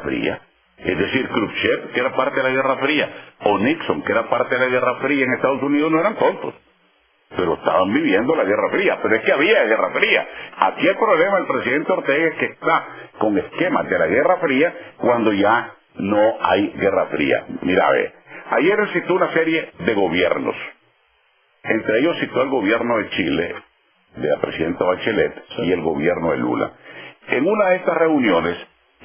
Fría. Es decir, Khrushchev, que era parte de la Guerra Fría, o Nixon, que era parte de la Guerra Fría en Estados Unidos, no eran tontos, pero estaban viviendo la Guerra Fría. Pero es que había Guerra Fría. Aquí el problema del presidente Ortega es que está con esquemas de la Guerra Fría cuando ya no hay Guerra Fría. Mira, a ver, ayer él citó una serie de gobiernos. Entre ellos citó el gobierno de Chile, de la presidenta Bachelet, y el gobierno de Lula. En una de estas reuniones,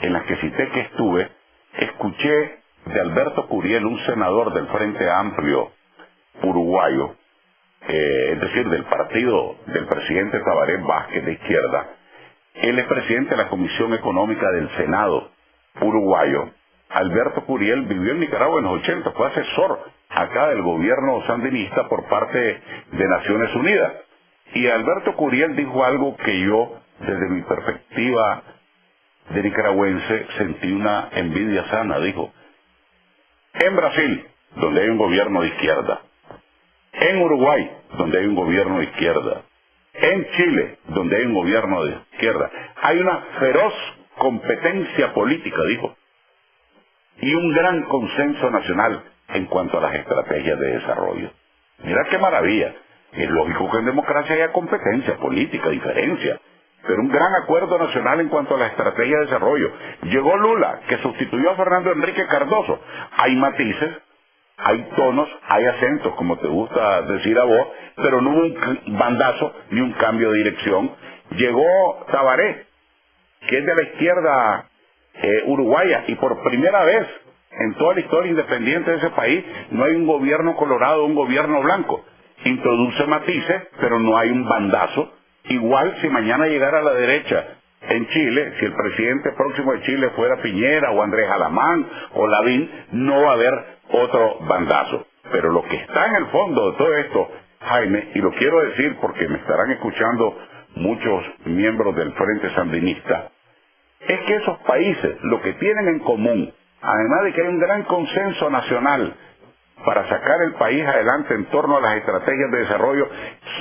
en las que cité que estuve, escuché de Alberto Curiel, un senador del Frente Amplio uruguayo, es decir, del partido del presidente Tabaré Vázquez de izquierda. Él es presidente de la Comisión Económica del Senado uruguayo. Alberto Curiel vivió en Nicaragua en los 80, fue asesor acá del gobierno sandinista por parte de Naciones Unidas. Y Alberto Curiel dijo algo que yo, desde mi perspectiva de nicaragüense, sentí una envidia sana. Dijo: en Brasil, donde hay un gobierno de izquierda, en Uruguay, donde hay un gobierno de izquierda, en Chile, donde hay un gobierno de izquierda, hay una feroz competencia política, dijo, y un gran consenso nacional en cuanto a las estrategias de desarrollo. Mira qué maravilla. Es lógico que en democracia haya competencia política, diferencia, pero un gran acuerdo nacional en cuanto a la estrategia de desarrollo. Llegó Lula, que sustituyó a Fernando Enrique Cardoso. Hay matices, hay tonos, hay acentos, como te gusta decir a vos, pero no hubo un bandazo ni un cambio de dirección. Llegó Tabaré, que es de la izquierda uruguaya, y por primera vez en toda la historia independiente de ese país no hay un gobierno colorado, un gobierno blanco. Introduce matices, pero no hay un bandazo. Igual si mañana llegara a la derecha en Chile, si el presidente próximo de Chile fuera Piñera o Andrés Alamán o Lavín, no va a haber otro bandazo. Pero lo que está en el fondo de todo esto, Jaime, y lo quiero decir porque me estarán escuchando muchos miembros del Frente Sandinista, es que esos países lo que tienen en común, además de que hay un gran consenso nacional para sacar el país adelante en torno a las estrategias de desarrollo,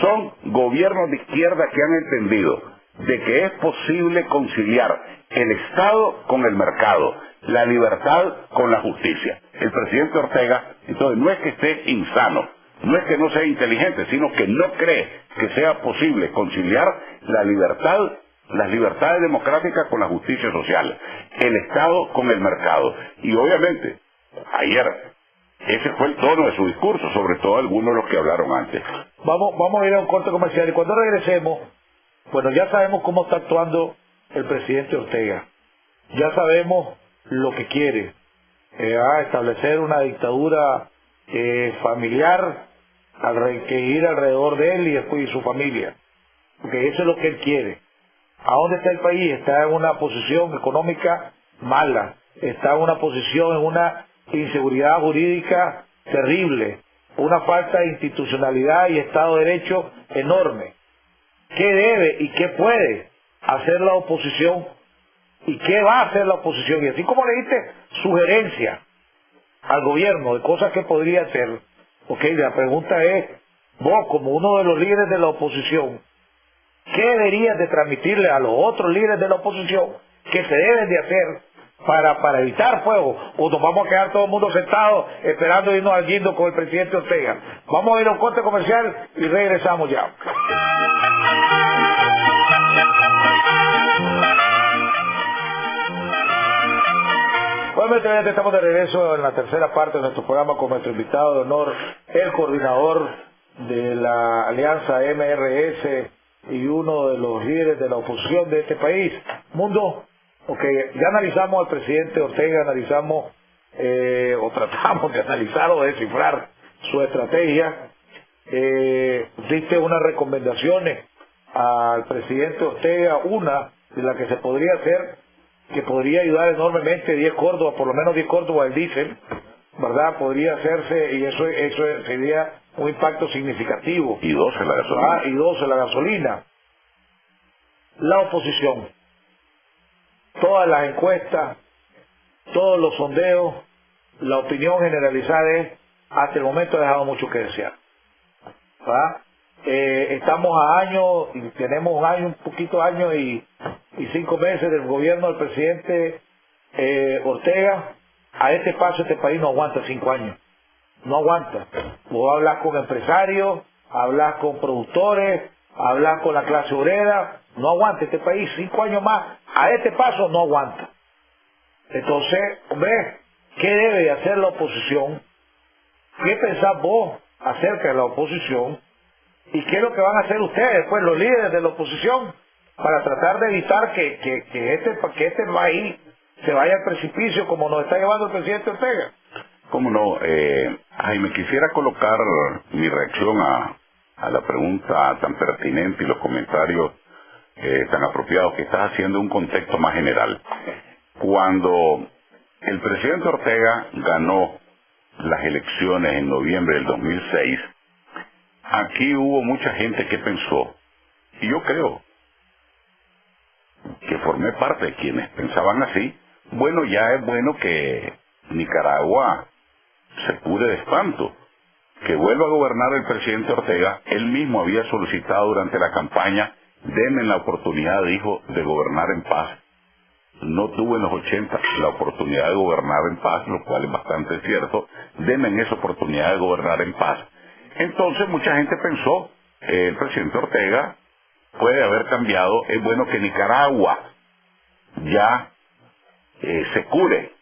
son gobiernos de izquierda que han entendido de que es posible conciliar el Estado con el mercado, la libertad con la justicia. El presidente Ortega, entonces, no es que esté insano, no es que no sea inteligente, sino que no cree que sea posible conciliar la libertad, las libertades democráticas con la justicia social, el Estado con el mercado. Y obviamente, ayer, ese fue el tono de su discurso, sobre todo algunos de los que hablaron antes. Vamos a ir a un corte comercial y cuando regresemos, bueno, ya sabemos cómo está actuando el presidente Ortega. Ya sabemos lo que quiere, establecer una dictadura familiar que ir alrededor de él y después de su familia. Porque eso es lo que él quiere. ¿A dónde está el país? Está en una posición económica mala, está en una posición, en una inseguridad jurídica terrible, una falta de institucionalidad y Estado de Derecho enorme. ¿Qué debe y qué puede hacer la oposición? ¿Y qué va a hacer la oposición? Y así como le diste sugerencia al gobierno de cosas que podría hacer, la pregunta es, vos como uno de los líderes de la oposición, ¿qué deberías de transmitirle a los otros líderes de la oposición que se deben de hacer para evitar fuego? ¿O nos vamos a quedar todo el mundo sentado esperando irnos al guindo con el presidente Ortega? Vamos a ir a un corte comercial y regresamos ya. Bueno, estamos de regreso en la tercera parte de nuestro programa con nuestro invitado de honor, el coordinador de la Alianza MRS y uno de los líderes de la oposición de este país. Mundo, ya analizamos al presidente Ortega, analizamos o tratamos de analizar o descifrar su estrategia. Diste unas recomendaciones al presidente Ortega, una de las que se podría hacer, que podría ayudar enormemente 10 Córdoba, por lo menos 10 Córdoba el diésel, ¿verdad? Podría hacerse, y eso sería un impacto significativo. Y 12 la gasolina. Y 12 la gasolina. La oposición, todas las encuestas, todos los sondeos, la opinión generalizada es, hasta el momento ha dejado mucho que desear. ¿Verdad? Estamos a años, y tenemos un poquito años y 5 meses del gobierno del presidente Ortega, a este paso este país no aguanta 5 años. No aguanta. Vos hablas con empresarios, hablas con productores, hablas con la clase obrera, no aguanta este país 5 años más. A este paso no aguanta. Entonces, hombre, ¿qué debe hacer la oposición? ¿Qué pensás vos acerca de la oposición? ¿Y qué es lo que van a hacer ustedes, pues, los líderes de la oposición, para tratar de evitar que este país se vaya al precipicio como nos está llevando el presidente Ortega? ¿Cómo no? Jaime, quisiera colocar mi reacción a la pregunta tan pertinente y los comentarios tan apropiados que estás haciendo en un contexto más general. Cuando el presidente Ortega ganó las elecciones en noviembre del 2006, aquí hubo mucha gente que pensó, y yo creo que formé parte de quienes pensaban así, bueno, ya es bueno que Nicaragua se cure de espanto, que vuelva a gobernar el presidente Ortega. Él mismo había solicitado durante la campaña, denme la oportunidad, dijo, de gobernar en paz. No tuve en los 80 la oportunidad de gobernar en paz, lo cual es bastante cierto. Denme esa oportunidad de gobernar en paz. Entonces mucha gente pensó, el presidente Ortega puede haber cambiado, es bueno que Nicaragua ya se cure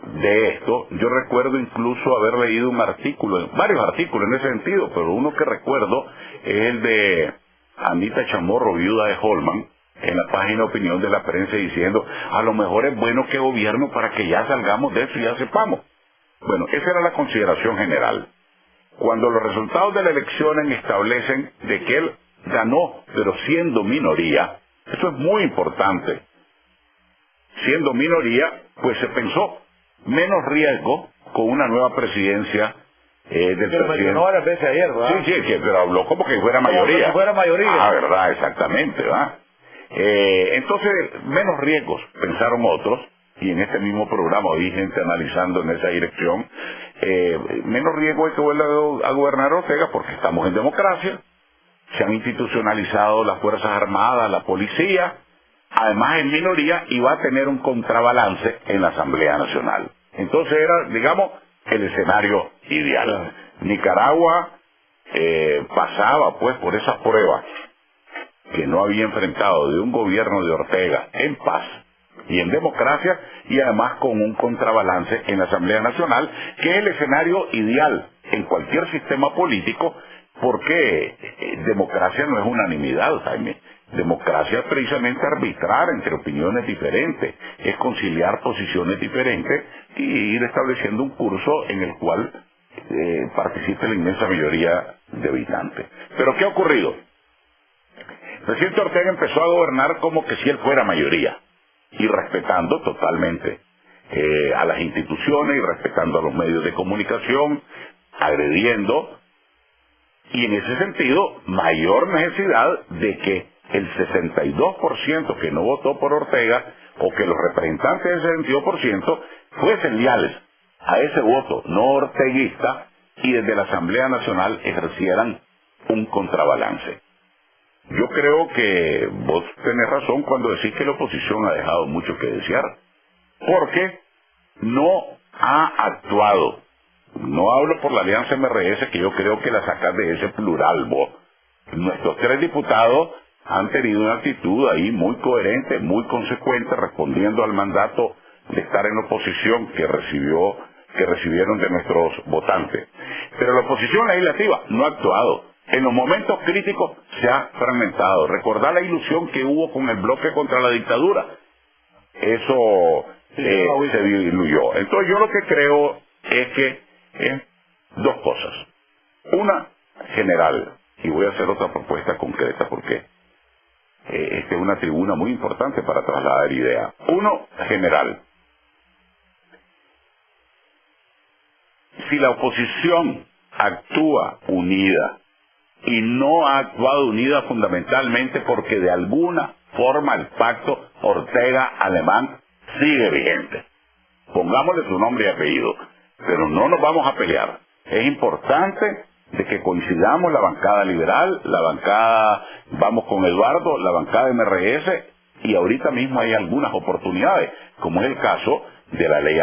de esto. Yo recuerdo incluso haber leído un artículo, varios artículos en ese sentido, pero uno que recuerdo es el de Anita Chamorro, viuda de Holman, en la página Opinión de la Prensa, diciendo, a lo mejor es bueno que gobierno para que ya salgamos de eso y ya sepamos. Bueno, esa era la consideración general. Cuando los resultados de la elección establecen de que él ganó, pero siendo minoría, eso es muy importante, siendo minoría, pues se pensó menos riesgo con una nueva presidencia del Pero mencionó varias veces ayer, ¿verdad? Sí, pero habló como que fuera mayoría. Como si fuera mayoría. Ah, verdad, exactamente, ¿verdad? Entonces, menos riesgos, pensaron otros, y en este mismo programa vi gente analizando en esa dirección, menos riesgo es que vuelva a gobernar Ortega porque estamos en democracia, se han institucionalizado las Fuerzas Armadas, la policía, además en minoría, y va a tener un contrabalance en la Asamblea Nacional. Entonces era, digamos, el escenario ideal. Claro. Nicaragua pasaba pues por esas pruebas que no había enfrentado de un gobierno de Ortega en paz y en democracia, y además con un contrabalance en la Asamblea Nacional, que es el escenario ideal en cualquier sistema político, porque democracia no es unanimidad, Jaime. Democracia es precisamente arbitrar entre opiniones diferentes, es conciliar posiciones diferentes y ir estableciendo un curso en el cual participe la inmensa mayoría de habitantes. Pero ¿qué ha ocurrido? El presidente Ortega empezó a gobernar como que si él fuera mayoría, y respetando totalmente a las instituciones, y respetando a los medios de comunicación, agrediendo, y en ese sentido, mayor necesidad de que el 62% que no votó por Ortega, o que los representantes de ese 62% fuesen leales a ese voto no orteguista, y desde la Asamblea Nacional ejercieran un contrabalance. Yo creo que vos tenés razón cuando decís que la oposición ha dejado mucho que desear, porque no ha actuado. No hablo por la Alianza MRS, que yo creo que la sacás de ese plural, vos. Nuestros 3 diputados han tenido una actitud ahí muy coherente, muy consecuente, respondiendo al mandato de estar en oposición que recibieron de nuestros votantes. Pero la oposición legislativa no ha actuado. En los momentos críticos se ha fragmentado. Recordar la ilusión que hubo con el bloque contra la dictadura. Eso se diluyó. Entonces yo lo que creo es que dos cosas. Una, general, y voy a hacer otra propuesta concreta porque esta es una tribuna muy importante para trasladar ideas. Uno, general. Si la oposición actúa unida, y no ha actuado unida fundamentalmente porque de alguna forma el pacto Ortega-Alemán sigue vigente. Pongámosle su nombre y apellido, pero no nos vamos a pelear. Es importante de que coincidamos la bancada liberal, la bancada, vamos con Eduardo, la bancada MRS, y ahorita mismo hay algunas oportunidades, como es el caso de la ley